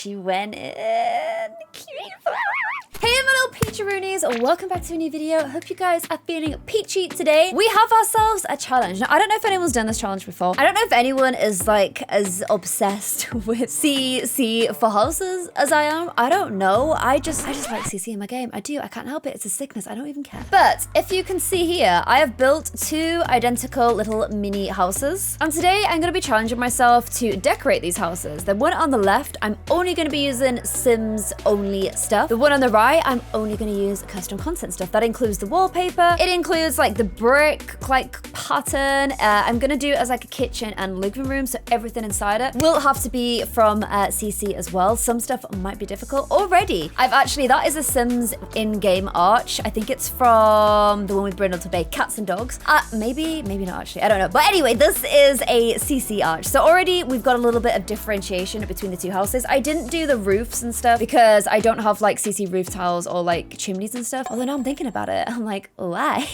she went in. Hey my little peacheroonies, welcome back to a new video. Hope you guys are feeling peachy today. We have ourselves a challenge. Now, I don't know if anyone's done this challenge before. I don't know if anyone is like as obsessed with CC for houses as I am. I don't know. I just like CC in my game. I do. I can't help it. It's a sickness. I don't even care. But if you can see here, I have built 2 identical little mini houses. And today I'm going to be challenging myself to decorate these houses. The one on the left, I'm only going to be using Sims only stuff. The one on the right, I'm only going to use custom content stuff. That includes the wallpaper. It includes like the brick like pattern. I'm going to do it as like a kitchen and living room. So everything inside it will have to be from CC as well. Some stuff might be difficult already. That is a Sims in-game arch. I think it's from the one with Brindle to Bay, cats and dogs. Maybe not actually. I don't know. But anyway, this is a CC arch. So already we've got a little bit of differentiation between the 2 houses. I didn't do the roofs and stuff because I don't have like CC roof tiles or like chimneys and stuff. Although now I'm thinking about it, I'm like, why?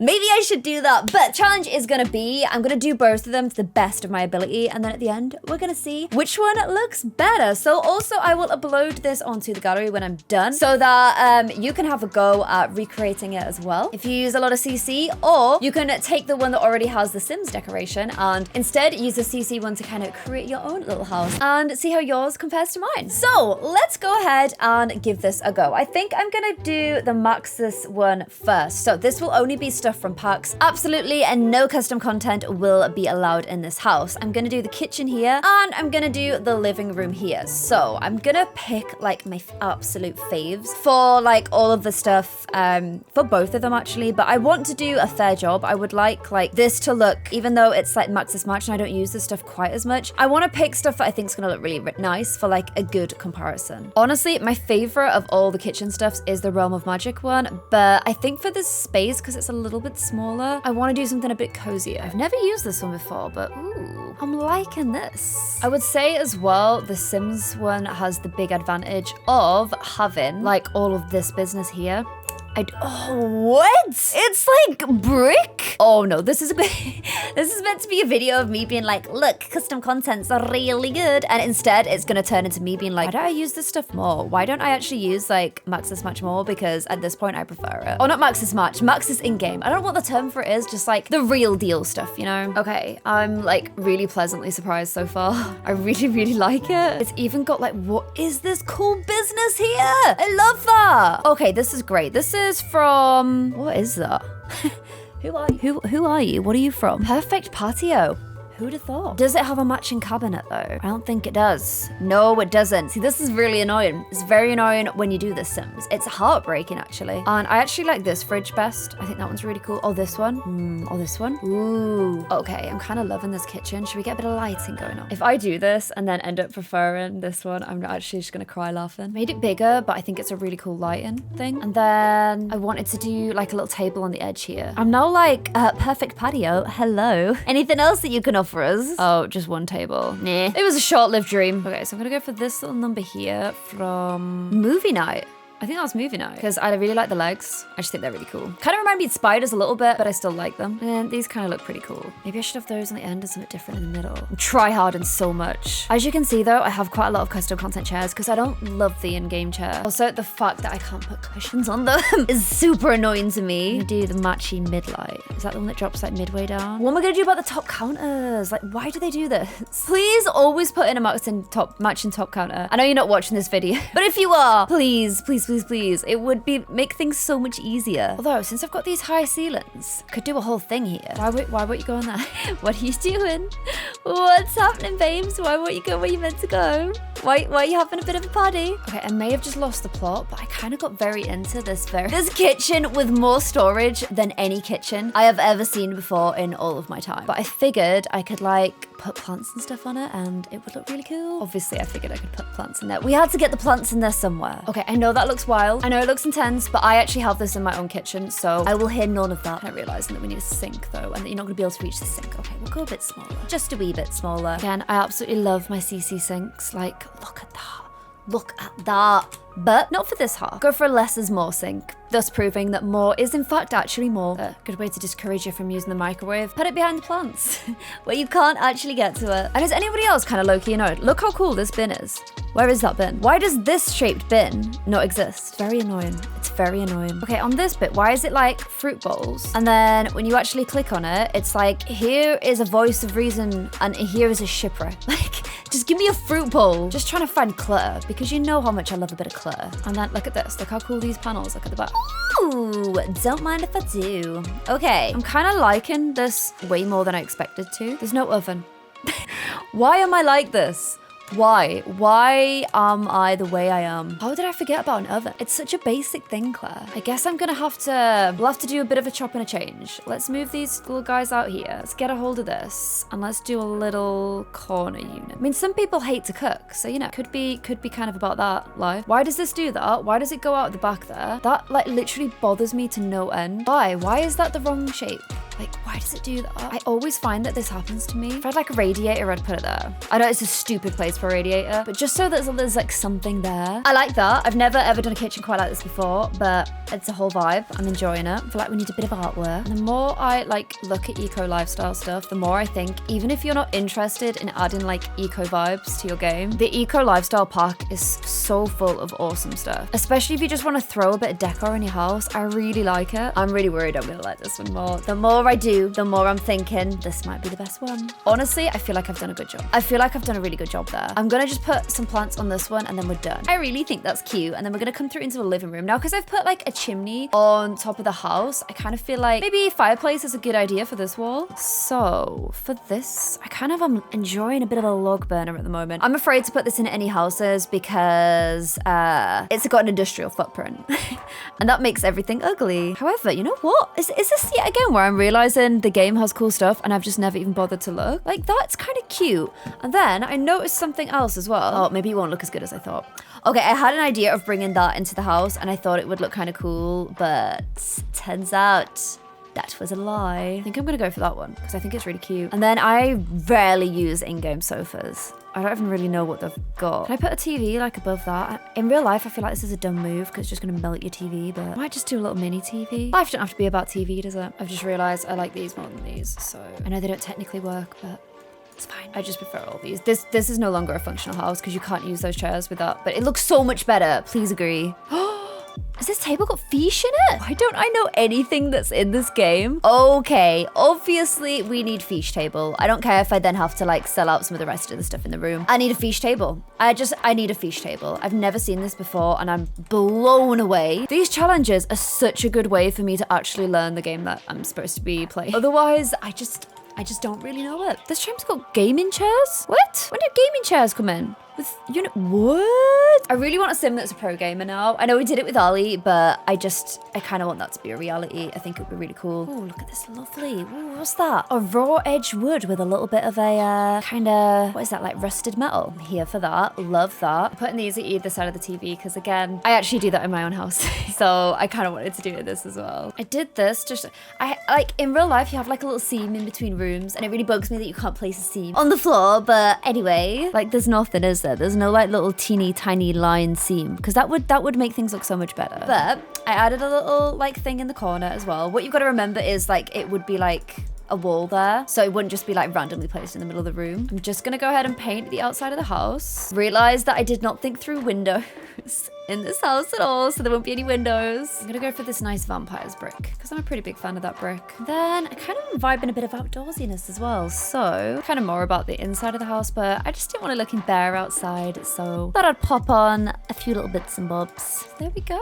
Maybe I should do that. But challenge is gonna be, I'm gonna do both of them to the best of my ability. And then at the end, we're gonna see which one looks better. So also I will upload this onto the gallery when I'm done so that you can have a go at recreating it as well. If you use a lot of CC, or you can take the one that already has the Sims decoration and instead use the CC one to kind of create your own little house and see how yours compares to mine. So let's go ahead and give this a go. I think I'm gonna do the Maxis one first. So this will only be stuff from packs. Absolutely, and no custom content will be allowed in this house. I'm gonna do the kitchen here and I'm gonna do the living room here. So I'm gonna pick like my absolute faves for like all of the stuff for both of them actually, but I want to do a fair job. I would like this to look, even though it's like Maxis Match and I don't use this stuff quite as much, I want to pick stuff that I think is gonna look really nice for like a good comparison. Honestly, my favorite of all the kitchen stuffs is the Realm of Magic one, but I think for this space, because it's a little bit smaller, I want to do something a bit cozier. I've never used this one before, but ooh, I'm liking this. I would say as well, the Sims one has the big advantage of having like all of this business here. Oh, what? It's like brick? Oh no, this is meant to be a video of me being like, look, custom contents are really good. And instead it's gonna turn into me being like, why don't I use this stuff more? Why don't I actually use like Maxis Match more? Because at this point I prefer it. Or not Maxis Match, Maxis in-game. I don't know what the term for it is, just like the real deal stuff, you know? Okay, I'm like really pleasantly surprised so far. I really like it. It's even got like, what is this cool business here? I love that. Okay, this is great. This is from, what is that? Who are you? Who are you? What are you from? Perfect Patio. Who'd have thought? Does it have a matching cabinet though? I don't think it does. No, it doesn't. See, this is really annoying. It's very annoying when you do the Sims. It's heartbreaking actually. And I actually like this fridge best. I think that one's really cool. Oh, this one. Oh, this one. Ooh. Okay, I'm kind of loving this kitchen. Should we get a bit of lighting going on? If I do this and then end up preferring this one, I'm actually just gonna cry laughing. Made it bigger, but I think it's a really cool lighting thing. And then I wanted to do like a little table on the edge here. I'm now like, perfect patio. Hello. Anything else that you can offer us? Oh, just one table. Nah. It was a short-lived dream. Okay, so I'm gonna go for this little number here from Movie Night. I think that was Movie Night because I really like the legs. I just think they're really cool. Kind of remind me of spiders a little bit, but I still like them. And these kind of look pretty cool. Maybe I should have those on the end and something different in the middle. I'm try-harding so much. As you can see though, I have quite a lot of custom content chairs because I don't love the in-game chair. Also, the fact that I can't put cushions on them is super annoying to me. I'm gonna do the matchy mid-light. Is that the one that drops like midway down? What am I gonna do about the top counters? Like, why do they do this? Please always put in a matching top counter. I know you're not watching this video, but if you are, please. It would make things so much easier. Although, since I've got these high ceilings, I could do a whole thing here. Why won't you go on that? What are you doing? What's happening, babes? Why won't you go where you're meant to go? Why are you having a bit of a party? Okay, I may have just lost the plot, but I kind of got very into this kitchen with more storage than any kitchen I have ever seen before in all of my time. But I figured I could like put plants and stuff on it and it would look really cool. Obviously, I figured I could put plants in there. We had to get the plants in there somewhere. Okay, I know that looks wild. I know it looks intense, but I actually have this in my own kitchen, so I will hear none of that. I realizing that we need a sink though, and that you're not gonna be able to reach the sink. Okay, we'll go a bit smaller. Just a wee bit smaller. Again, I absolutely love my CC sinks. Like, look at that. Look at that. But not for this half. Go for a less is more sink, thus proving that more is in fact actually more. A good way to discourage you from using the microwave. Put it behind the plants, where you can't actually get to it. And is anybody else kind of low-key annoyed? Look how cool this bin is. Where is that bin? Why does this shaped bin not exist? Very annoying. It's very annoying. Okay, on this bit, why is it like fruit bowls? And then when you actually click on it, it's like, here is a voice of reason and here is a shipwreck. Like, just give me a fruit bowl. Just trying to find clutter because you know how much I love a bit of clutter. And then look at this. Look how cool these panels. Look at the back. Ooh, don't mind if I do. Okay, I'm kind of liking this way more than I expected to. There's no oven. Why am I like this? Why? Why am I the way I am? How did I forget about an oven? It's such a basic thing, Claire. I guess I'm gonna we'll have to do a bit of a chop and a change. Let's move these little guys out here. Let's get a hold of this and let's do a little corner unit. I mean, some people hate to cook, so you know, could be kind of about that life. Why does this do that? Why does it go out the back there? That like literally bothers me to no end. Why? Why is that the wrong shape? Like, why does it do that? I always find that this happens to me. If I had like a radiator, I'd put it there. I know it's a stupid place for a radiator, but just so that there's like something there. I like that. I've never ever done a kitchen quite like this before, but it's a whole vibe. I'm enjoying it. I feel like we need a bit of artwork. And the more I like look at eco lifestyle stuff, the more I think, even if you're not interested in adding like eco vibes to your game, the eco lifestyle pack is so full of awesome stuff. Especially if you just want to throw a bit of decor in your house. I really like it. I'm really worried I'm gonna like this one more. The more I do, the more I'm thinking this might be the best one. Honestly, I feel like I've done a good job. I feel like I've done a really good job there. I'm gonna just put some plants on this one and then we're done. I really think that's cute. And then we're gonna come through into the living room. Now, because I've put like a chimney on top of the house, I kind of feel like maybe fireplace is a good idea for this wall. So for this, I kind of am enjoying a bit of a log burner at the moment. I'm afraid to put this in any houses because it's got an industrial footprint and that makes everything ugly. However, you know what? Is this yet again where I'm realizing the game has cool stuff and I've just never even bothered to look? Like, that's kind of cute. And then I noticed something else as well. Oh, maybe it won't look as good as I thought. Okay, I had an idea of bringing that into the house and I thought it would look kind of cool, but turns out that was a lie. I think I'm gonna go for that one because I think it's really cute. And then I rarely use in-game sofas. I don't even really know what they've got. Can I put a TV like above that? In real life, I feel like this is a dumb move because it's just gonna melt your TV, but I might just do a little mini TV. Life don't have to be about TV, does it? I've just realized I like these more than these, so I know they don't technically work, but it's fine. I just prefer all these. This is no longer a functional house because you can't use those chairs with that, but it looks so much better. Please agree. Has this table got fish in it? Why don't I know anything that's in this game? Okay, obviously we need fish table. I don't care if I then have to like sell out some of the rest of the stuff in the room. I need a fish table. I need a fish table. I've never seen this before and I'm blown away. These challenges are such a good way for me to actually learn the game that I'm supposed to be playing. Otherwise, I just don't really know it. This champ's got gaming chairs? What? When did gaming chairs come in? With what? I really want a sim that's a pro gamer now. I know we did it with Ali, but I kind of want that to be a reality. I think it would be really cool. Oh, look at this lovely. Ooh, what's that? A raw edge wood with a little bit of a kind of, what is that, like rusted metal? I'm here for that. Love that. I'm putting these at either side of the TV because again, I actually do that in my own house. So I kind of wanted to do it this as well. I did this just, like in real life, you have like a little seam in between rooms and it really bugs me that you can't place a seam on the floor. But anyway, like there's nothing, is there? There's no like little teeny tiny line seam because that would make things look so much better. But I added a little like thing in the corner as well. What you've got to remember is like it would be like a wall there, so it wouldn't just be like randomly placed in the middle of the room. I'm just gonna go ahead and paint the outside of the house. Realized that I did not think through windows in this house at all, so there won't be any windows. I'm gonna go for this nice vampires brick because I'm a pretty big fan of that brick. Then I kind of am vibing a bit of outdoorsiness as well, so kind of more about the inside of the house, but I just didn't want it looking bare outside, so thought I'd pop on a few little bits and bobs. There we go.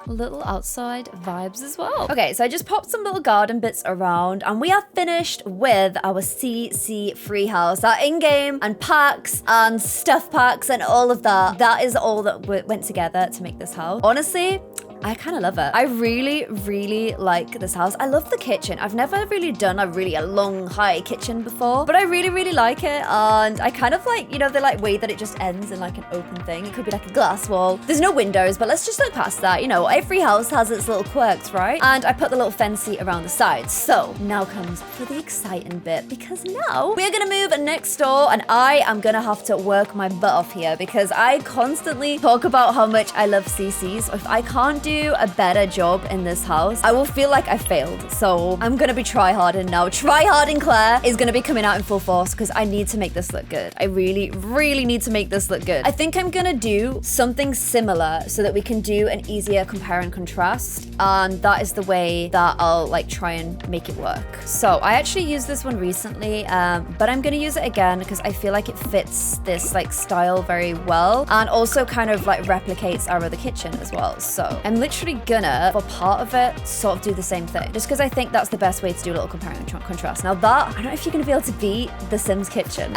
Little outside vibes as well. Okay, so I just popped some little garden bits around and we are finished with our CC free house. Our in-game and packs and stuff packs and all of that. That is all that went together to make this house. Honestly, I kind of love it. I really, really like this house. I love the kitchen. I've never really done a long, high kitchen before, but I really, really like it. And I kind of like, you know, the like way that it just ends in like an open thing. It could be like a glass wall. There's no windows, but let's just look past that. You know, every house has its little quirks, right? And I put the little fancy around the sides. So now comes for the exciting bit, because now we're gonna move next door and I am gonna have to work my butt off here because I constantly talk about how much I love CCs. If I can't do a better job in this house, I will feel like I failed. So I'm gonna be tryharding now. Tryharding Claire is gonna be coming out in full force because I need to make this look good. I really, really need to make this look good. I think I'm gonna do something similar so that we can do an easier compare and contrast. And that is the way that I'll like try and make it work. So I actually used this one recently, but I'm gonna use it again because I feel like it fits this like style very well and also kind of like replicates our other kitchen as well. So I'm literally gonna, for part of it, sort of do the same thing just because I think that's the best way to do a little compare and contrast. Now that, I don't know if you're gonna be able to beat the Sims kitchen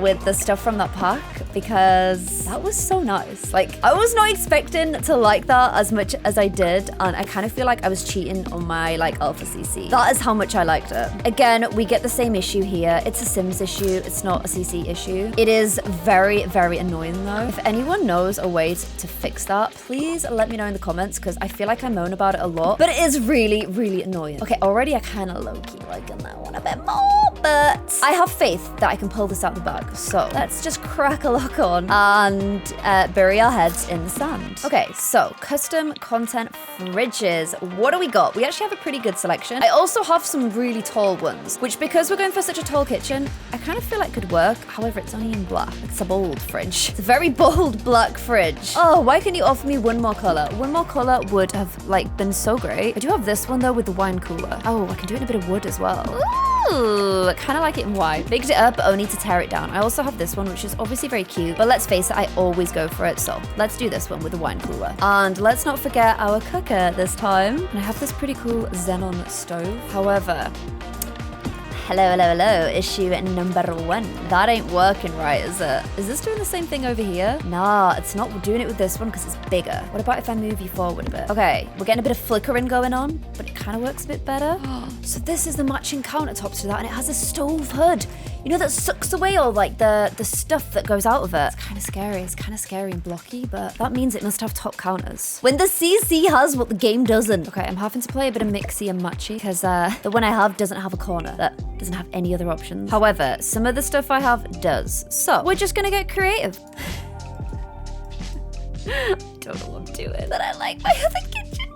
with the stuff from that pack because that was so nice. Like I was not expecting to like that as much as I did, and I kind of feel like I was cheating on my like alpha CC. That is how much I liked it. Again, we get the same issue here. It's a Sims issue, it's not a CC issue. It is very, very annoying though. If anyone knows a way to fix that, please let me know in the comments because I feel like I moan about it a lot, but it is really, really annoying. Okay, already I kind of low-key liking that one a bit more, but I have faith that I can pull this out the bag. So let's just crack a lock on and bury our heads in the sand. Okay, so custom content fridges. What do we got? We actually have a pretty good selection. I also have some really tall ones, which because we're going for such a tall kitchen, I kind of feel like could work. However, it's only in black. It's a bold fridge. It's a very bold black fridge. Oh, why can you offer me one more color? One more color would have like been so great. I do have this one though with the wine cooler. Oh, I can do it in a bit of wood as well. Ooh, kind of like it in white. Bigged it up only to tear it down. I also have this one, which is obviously very cute, but let's face it, I always go for it. So let's do this one with the wine cooler. And let's not forget our cooker this time. And I have this pretty cool Xenon stove. However, hello, issue number 1. That ain't working right, is it? Is this doing the same thing over here? Nah, it's not. We're doing it with this one because it's bigger. What about if I move you forward a bit? Okay, we're getting a bit of flickering going on, but it kind of works a bit better. So this is the matching countertops to that, and it has a stove hood. You know, that sucks away all like the stuff that goes out of it. It's kind of scary. It's kind of scary and blocky, but that means it must have top counters. When the CC has what the game doesn't. Okay, I'm having to play a bit of mixy and matchy because the one I have doesn't have a corner. That doesn't have any other options. However, some of the stuff I have does. So we're just gonna get creative. I don't know what I'm doing, but I like my other kitchen.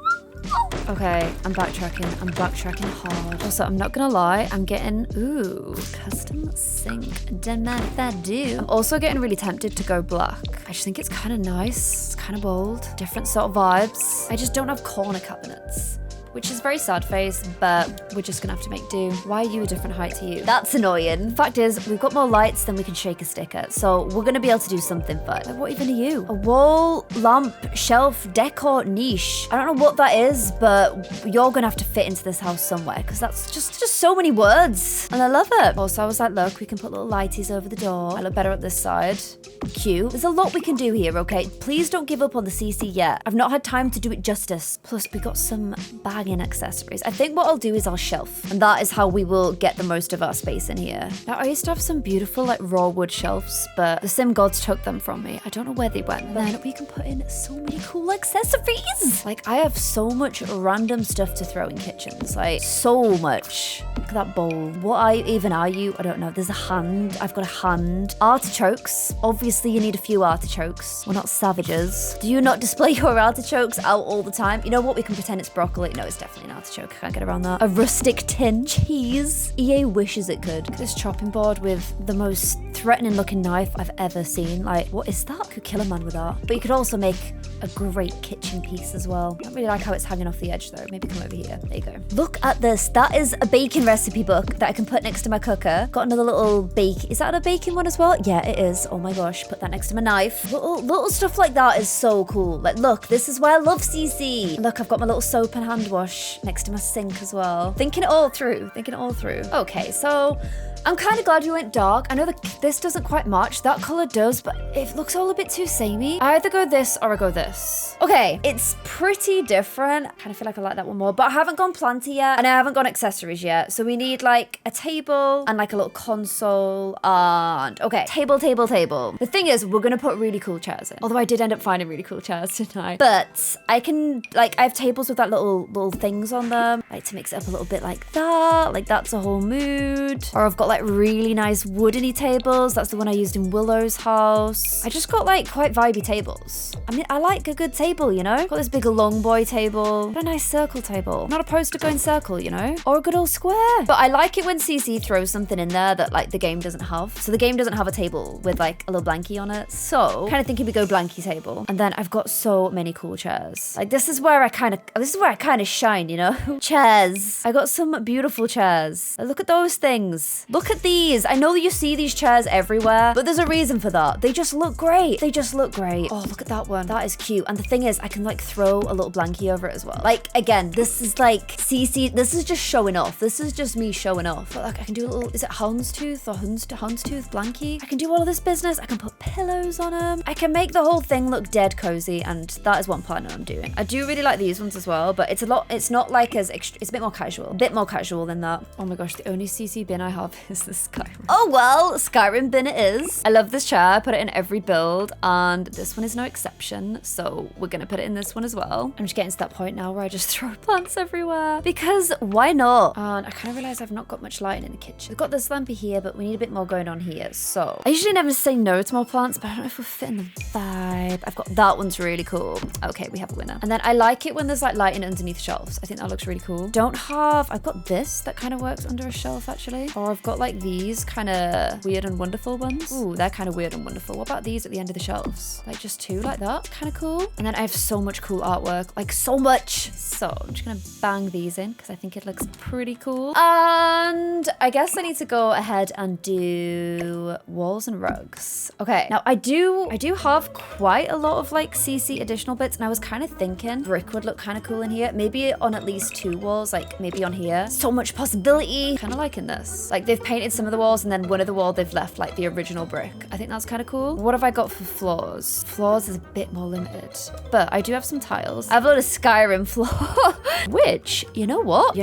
Okay, I'm backtracking hard. Also, I'm not gonna lie, I'm getting, ooh, custom sink. Don't mind if I do. I'm also getting really tempted to go black. I just think it's kind of nice, it's kind of bold, different sort of vibes. I just don't have corner cabinets, which is very sad face, but we're just gonna have to make do. Why are you a different height to you? That's annoying. Fact is, we've got more lights than we can shake a stick at, so we're gonna be able to do something fun. Like, what even are you? A wall, lamp, shelf, decor, niche. I don't know what that is, but you're gonna have to fit into this house somewhere, because that's just so many words, and I love it. Also, I was like, look, we can put little lighties over the door. I look better at this side. Cute. There's a lot we can do here, okay? Please don't give up on the CC yet. I've not had time to do it justice. Plus, we got some bagging accessories. I think what I'll do is I'll shelf, and that is how we will get the most of our space in here. Now, I used to have some beautiful like raw wood shelves, but the sim gods took them from me. I don't know where they went. And then we can put in so many cool accessories. Like, I have so much random stuff to throw in kitchens. Like, so much. Look at that bowl. What even are you? I don't know. There's a hand. I've got a hand. Artichokes. Obviously, you need a few artichokes. We're not savages. Do you not display your artichokes out all the time? You know what? We can pretend it's broccoli. No, it's definitely an artichoke. I can't get around that. A rustic tin. Cheese. EA wishes it could. Look at this chopping board with the most threatening looking knife I've ever seen. Like, what is that? Could kill a man with that. But you could also make a great kitchen piece as well. I don't really like how it's hanging off the edge though. Maybe come over here. There you go. Look at this. That is a bacon recipe book that I can put next to my cooker. Got another little bake. Is that a bacon one as well? Yeah, it is. Oh my gosh. Put that next to my knife. Little stuff like that is so cool. Like, look, this is why I love CC. Look, I've got my little soap and hand wash wash next to my sink as well. Thinking it all through, Okay, so I'm kind of glad we went dark. I know that this doesn't quite match. That color does, but it looks all a bit too samey. I either go this or I go this. Okay, it's pretty different. I kind of feel like I like that one more, but I haven't gone planty yet and I haven't gone accessories yet. So we need like a table and like a little console and okay, table. The thing is, we're gonna put really cool chairs in. Although I did end up finding really cool chairs tonight. But I can, like, I have tables with that little things on them, like to mix it up a little bit like that. Like that's a whole mood. Or I've got like really nice woodeny tables. That's the one I used in Willow's house. I just got like quite vibey tables. I mean, I like a good table, you know? Got this big long boy table. Got a nice circle table. I'm not opposed to going circle, you know? Or a good old square. But I like it when CC throws something in there that like the game doesn't have. So the game doesn't have a table with like a little blankie on it. So kind of thinking we go blankie table. And then I've got so many cool chairs. Like this is where I kind of shine, you know? Chairs. I got some beautiful chairs. Look at those things. Look at these. I know that you see these chairs everywhere, but there's a reason for that. They just look great. Oh, look at that one. That is cute. And the thing is, I can like throw a little blankie over it as well. Like again, this is like CC. This is just showing off. This is just me showing off. But like I can do a little, is it houndstooth or houndstooth blankie? I can do all of this business. I can put pillows on them. I can make the whole thing look dead cozy, and that is what I'm planning on doing. I do really like these ones as well, but it's not like as it's a bit more casual. A bit more casual than that. Oh my gosh, the only CC bin I have is the Skyrim. Oh well, Skyrim bin it is. I love this chair. I put it in every build, and this one is no exception, so we're gonna put it in this one as well. I'm just getting to that point now where I just throw plants everywhere, because why not? And I kind of realize I've not got much lighting in the kitchen. We've got this lampy here, but we need a bit more going on here, so I usually never say no to more plants, but I don't know if we're fitting the vibe. I've got that one's really cool. Okay, we have a winner. And then I like it when there's like lighting underneath shelves. I think that looks really cool. I've got this that kind of works under a shelf actually, or I've got like these kind of weird and wonderful ones. Ooh, they're kind of weird and wonderful. What about these at the end of the shelves? Like just two like that, kind of cool. And then I have so much cool artwork, like so much. So I'm just gonna bang these in because I think it looks pretty cool. And I guess I need to go ahead and do walls and rugs. Okay, now I do have quite a lot of like CC additional bits, and I was kind of thinking brick would look kind of cool in here. Maybe on at least two walls, like maybe on here. So much possibility. Kind of liking this. Like they've painted some of the walls, and then one of the wall they've left like the original brick. I think that's kind of cool. What have I got for floors? Floors is a bit more limited, but I do have some tiles. I have a lot of Skyrim floor, which, you know what?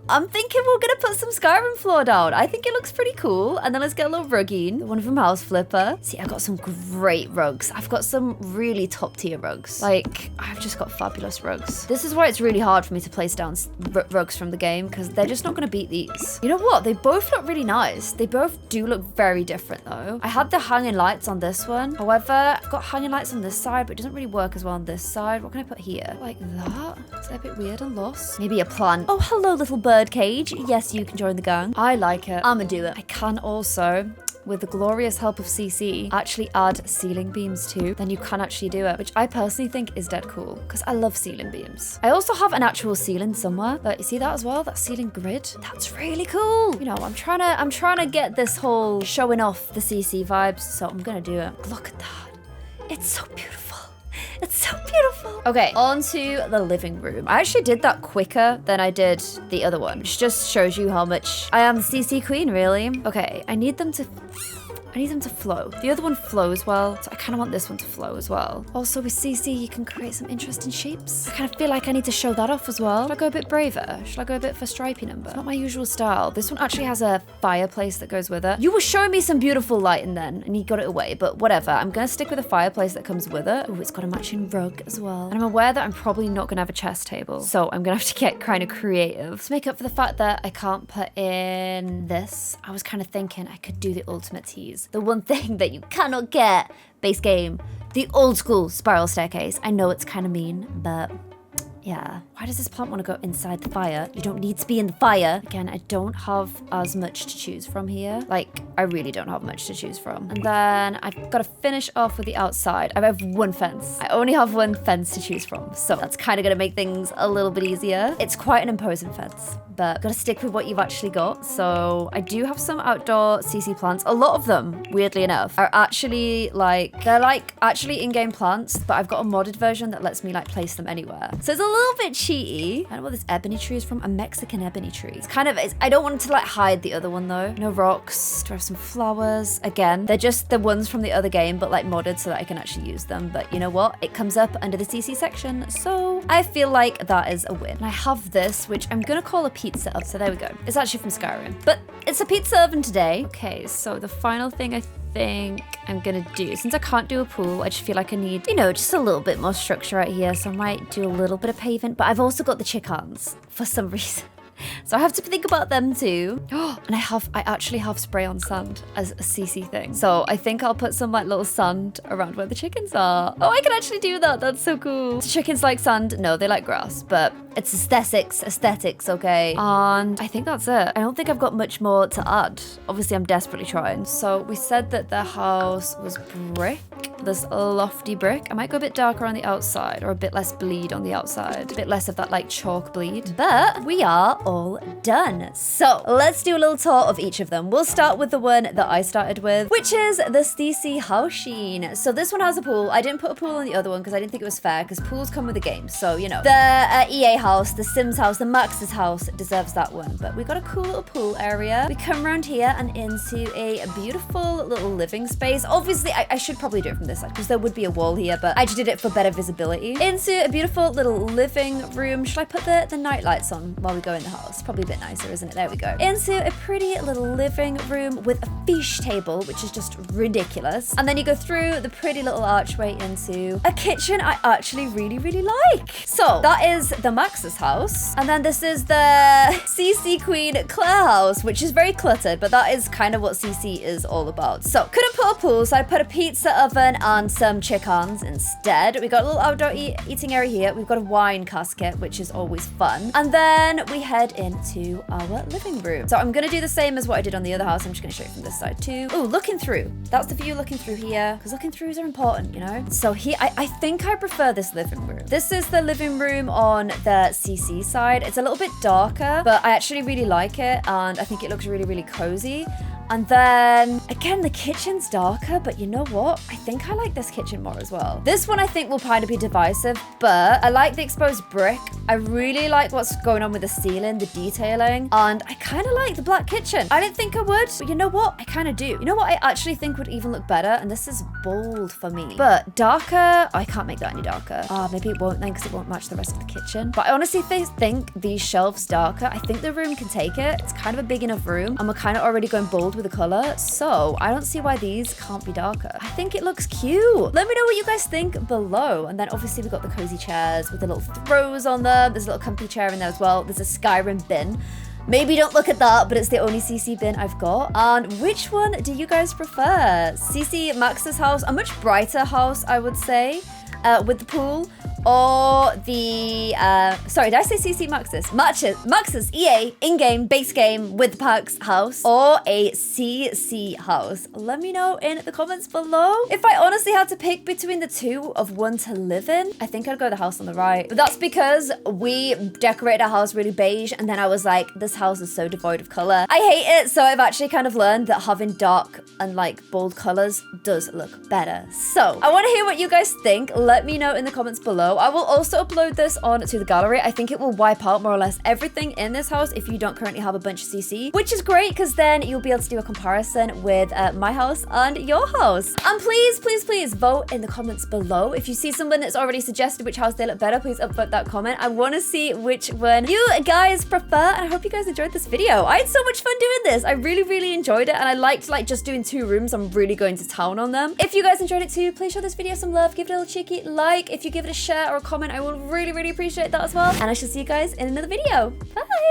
I'm thinking we're gonna put some Skyrim floor down. I think it looks pretty cool. And then let's get a little rugging. One from House Flipper. See, I've got some great rugs. I've got some really top tier rugs. Like, I've just got fabulous rugs. This is why it's really hard for me to place down rugs from the game, because they're just not gonna beat these. You know what? They both look really nice. They both do look very different though. I had the hanging lights on this one. However, I've got hanging lights on this side, but it doesn't really work as well on this side. What can I put here? Like that? Is that a bit weird and lost? Maybe a plant. Oh, hello, little bird cage. Yes, you can join the gang. I like it. I'ma do it. I can also, with the glorious help of CC, actually add ceiling beams too. Then you can actually do it, which I personally think is dead cool because I love ceiling beams. I also have an actual ceiling somewhere, but you see that as well? That ceiling grid? That's really cool. You know, I'm trying to get this whole showing off the CC vibes, so I'm gonna do it. Look at that. It's so beautiful. It's so beautiful. Okay, on to the living room. I actually did that quicker than I did the other one, which just shows you how much I am the CC queen, really. Okay, I need them to flow. The other one flows well, so I kind of want this one to flow as well. Also with CC, you can create some interesting shapes. I kind of feel like I need to show that off as well. Should I go a bit braver? Should I go a bit for stripy number? It's not my usual style. This one actually has a fireplace that goes with it. You were showing me some beautiful lighting then, and you got it away, but whatever. I'm gonna stick with a fireplace that comes with it. Oh, it's got a matching rug as well. And I'm aware that I'm probably not gonna have a chess table, so I'm gonna have to get kind of creative. To make up for the fact that I can't put in this, I was kind of thinking I could do the ultimate tease. The one thing that you cannot get, base game, the old school spiral staircase. I know it's kind of mean, but yeah. Why does this plant want to go inside the fire? You don't need to be in the fire. Again, I don't have as much to choose from here. Like, I really don't have much to choose from. And then I've got to finish off with the outside. I have one fence. I only have one fence to choose from. So that's kind of going to make things a little bit easier. It's quite an imposing fence, but got to stick with what you've actually got. So I do have some outdoor CC plants. A lot of them, weirdly enough, are actually like, they're like actually in-game plants, but I've got a modded version that lets me like place them anywhere. So it's a little bit cheaty. I don't know what this ebony tree is from. A Mexican ebony tree. It's kind of, I don't want to like hide the other one though. No rocks. Do I have some flowers? Again, they're just the ones from the other game, but like modded so that I can actually use them. But you know what? It comes up under the CC section. So I feel like that is a win. And I have this, which I'm gonna call a pizza oven. So there we go. It's actually from Skyrim, but it's a pizza oven today. Okay, so the final thing I think I'm gonna do, since I can't do a pool, I just feel like I need, you know, just a little bit more structure right here. So I might do a little bit of pavement, but I've also got the chickens for some reason. So I have to think about them too. And I actually have spray on sand as a CC thing. So I think I'll put some like little sand around where the chickens are. Oh, I can actually do that. That's so cool. Do chickens like sand? No, they like grass, but it's aesthetics, okay? And I think that's it. I don't think I've got much more to add. Obviously, I'm desperately trying. So we said that the house was brick, this lofty brick. I might go a bit darker on the outside or a bit less bleed on the outside. A bit less of that like chalk bleed. But we are all done. So let's do a little tour of each of them. We'll start with the one that I started with, which is the CC house sheen. So this one has a pool. I didn't put a pool on the other one because I didn't think it was fair because pools come with the game. So, you know, the EA house, the Sims house, the Max's house deserves that one. But we got a cool little pool area. We come around here and into a beautiful little living space. Obviously, I should probably do it from this side because there would be a wall here, but I just did it for better visibility. Into a beautiful little living room. Should I put the night lights on while we go in the house? Probably a bit nicer, isn't it? There we go. Into a pretty little living room with a fish table, which is just ridiculous. And then you go through the pretty little archway into a kitchen I actually really like. So that is the Max's house. And then this is the CC Queen Clare house, which is very cluttered, but that is kind of what CC is all about. So couldn't put a pool, so I put a pizza oven and some chickens instead. We got a little outdoor eating area here. We've got a wine casket, which is always fun. And then we head into our living room. So I'm gonna do the same as what I did on the other house. I'm just gonna show you from this side too. Oh, looking through. That's the view looking through here, because looking throughs are important, you know? So here, I think I prefer this living room. This is the living room on the CC side. It's a little bit darker, but I actually really like it, and I think it looks really cozy. And then, again, the kitchen's darker, but you know what? I think I like this kitchen more as well. This one I think will kind of be divisive, but I like the exposed brick. I really like what's going on with the ceiling, the detailing, and I kind of like the black kitchen. I didn't think I would, but you know what? I kind of do. You know what I actually think would even look better? And this is bold for me, but darker, I can't make that any darker. Maybe it won't then because it won't match the rest of the kitchen. But I honestly think these shelves darker. I think the room can take it. It's kind of a big enough room, and we're kind of already going bold with the color, so I don't see why these can't be darker. I think it looks cute. Let me know what you guys think below. And then obviously we've got the cozy chairs with the little throws on them. There's a little comfy chair in there as well. There's a Skyrim bin. Maybe don't look at that, but it's the only CC bin I've got. And which one do you guys prefer? CC Max's house, a much brighter house, I would say, with the pool, or the, sorry, did I say CC Max's? Max's EA in-game base game with the packs house, or a CC house? Let me know in the comments below. If I honestly had to pick between the two of one to live in, I think I'd go the house on the right. But that's because we decorated our house really beige, and then I was like, this house is so devoid of color. I hate it, so I've actually kind of learned that having dark and like bold colors does look better. So I want to hear what you guys think. Let me know in the comments below. I will also upload this onto the gallery. I think it will wipe out more or less everything in this house if you don't currently have a bunch of CC, which is great because then you'll be able to do a comparison with my house and your house. And please vote in the comments below. If you see someone that's already suggested which house they look better, please upvote that comment. I want to see which one you guys prefer, and I hope you guys enjoyed this video. I had so much fun doing this. I really enjoyed it, and I liked like just doing 2 rooms. I'm really going to town on them. If you guys enjoyed it too, please show this video some love. Give it a little cheeky like. If you give it a share or a comment, I will really appreciate that as well. And I shall see you guys in another video. Bye!